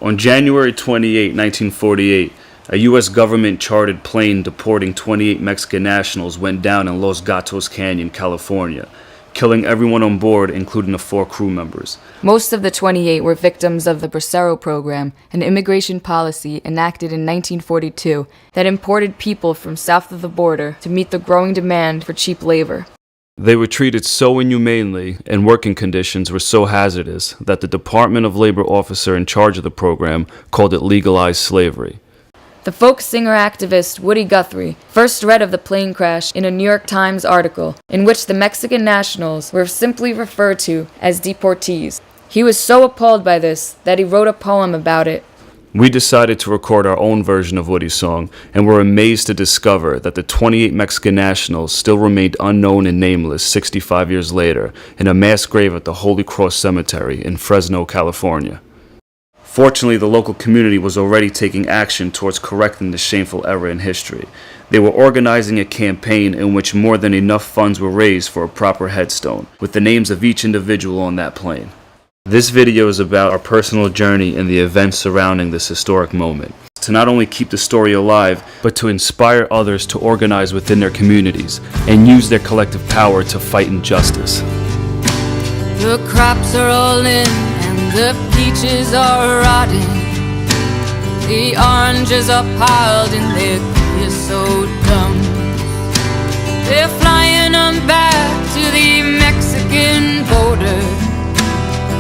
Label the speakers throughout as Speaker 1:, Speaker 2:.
Speaker 1: On January 28, 1948, a U.S. government-chartered plane deporting 28 Mexican nationals went down in Los Gatos Canyon, California, killing everyone on board, including the 4 crew members.
Speaker 2: Most of the 28 were victims of the Bracero program, an immigration policy enacted in 1942 that imported people from south of the border to meet the growing demand for cheap labor.
Speaker 1: They were treated so inhumanely, and working conditions were so hazardous that the Department of Labor officer in charge of the program called it legalized slavery.
Speaker 2: The folk singer-activist Woody Guthrie first read of the plane crash in a New York Times article in which the Mexican nationals were simply referred to as deportees. He was so appalled by this that he wrote a poem about it.
Speaker 1: We decided to record our own version of Woody's song, and were amazed to discover that the 28 Mexican nationals still remained unknown and nameless 65 years later in a mass grave at the Holy Cross Cemetery in Fresno, California. Fortunately, the local community was already taking action towards correcting this shameful error in history. They were organizing a campaign in which more than enough funds were raised for a proper headstone, with the names of each individual on that plane. This video is about our personal journey and the events surrounding this historic moment. To not only keep the story alive, but to inspire others to organize within their communities and use their collective power to fight injustice.
Speaker 3: The crops are all in and the peaches are rotting. The oranges are piled in their creosote dumps. They're flying them back to the Mexican border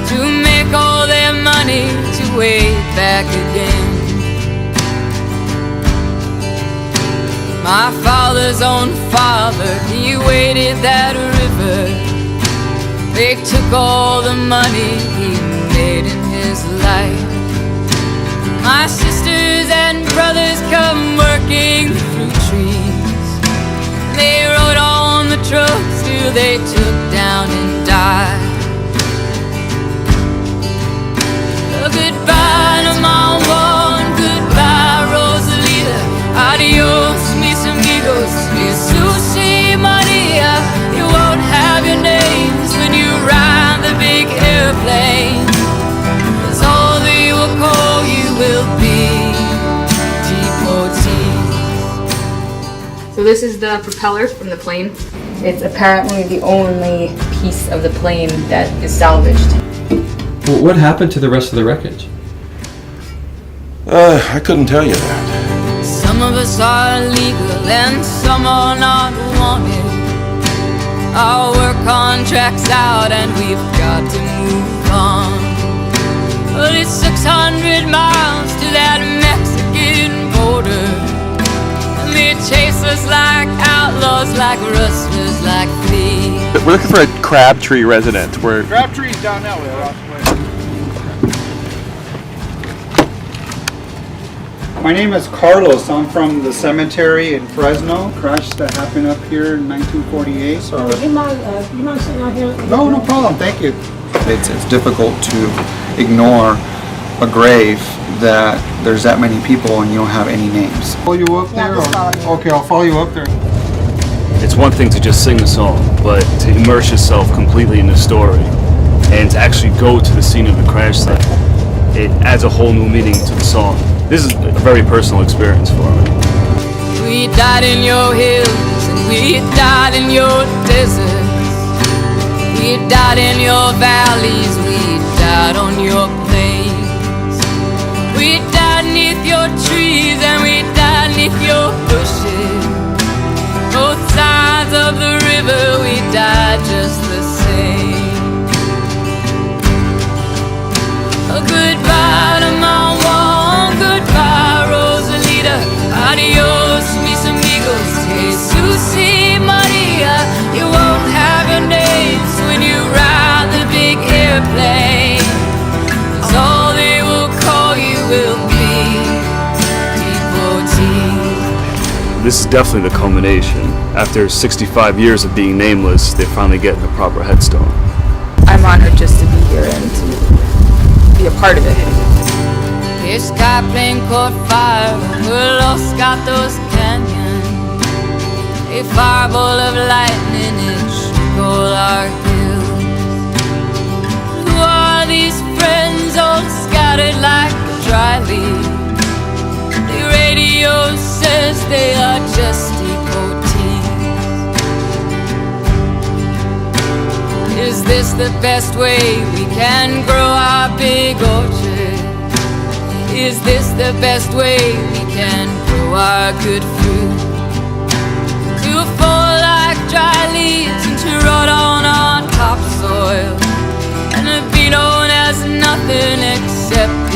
Speaker 3: to make all their money to way back again. My father's own father, he waded that river. They took all the money he made in his life. My sisters and brothers come working through trees. They rode on the trucks till they took down and died. Goodbye to my one, goodbye Rosalita. Adios mis amigos, Jesus y Maria. You won't have your names when you ride the big airplane, 'cause all they will call you will be deportees.
Speaker 2: So this is the propeller from the plane. It's apparently the only piece of the plane that is salvaged.
Speaker 4: Well, what happened to the rest of the wreckage?
Speaker 5: I couldn't tell you that.
Speaker 3: Some of us are legal and some are not wanted. Our work contract's out and we've got to move on. But it's 600 miles to that Mexican border, and they chase us like outlaws, like rustlers, like thieves.
Speaker 6: We're looking for a Crabtree resident.
Speaker 7: Crabtree's down that way. My name is Carlos. I'm from the cemetery in Fresno. Crash that happened up here in 1948. So
Speaker 8: you mind sitting out here?
Speaker 7: no problem. Thank you.
Speaker 9: It's difficult to ignore a grave that there's that many people and you don't have any names.
Speaker 7: Follow you up there?
Speaker 8: just follow me.
Speaker 7: Okay, I'll follow you up there.
Speaker 1: It's one thing to just sing a song, but to immerse yourself completely in the story and to actually go to the scene of the crash site, it adds a whole new meaning to the song. This is a very personal experience for me.
Speaker 3: We died in your hills and we died in your deserts. We died in your valleys, we died on your plains. We died neath your trees and we died neath your bushes. Both sides of the river, we died just the same. Oh, goodbye to my one, goodbye Rosalita. Adios mis amigos, Jesus y Maria. You won't have your names when you ride the big airplane, 'cause all they will call you will be deportees.
Speaker 1: This is definitely the culmination. After 65 years of being nameless, they're finally getting a proper headstone.
Speaker 2: I'm honored just to be here and to be a part of it.
Speaker 3: This sky plane caught fire over Los Gatos Canyon. A fireball of lightning, it shook all our hills. Who are these friends all scattered like a dry just deportees. Is this the best way we can grow our big orchard? Is this the best way we can grow our good fruit? To fall like dry leaves and to rot on topsoil, and to be known as nothing except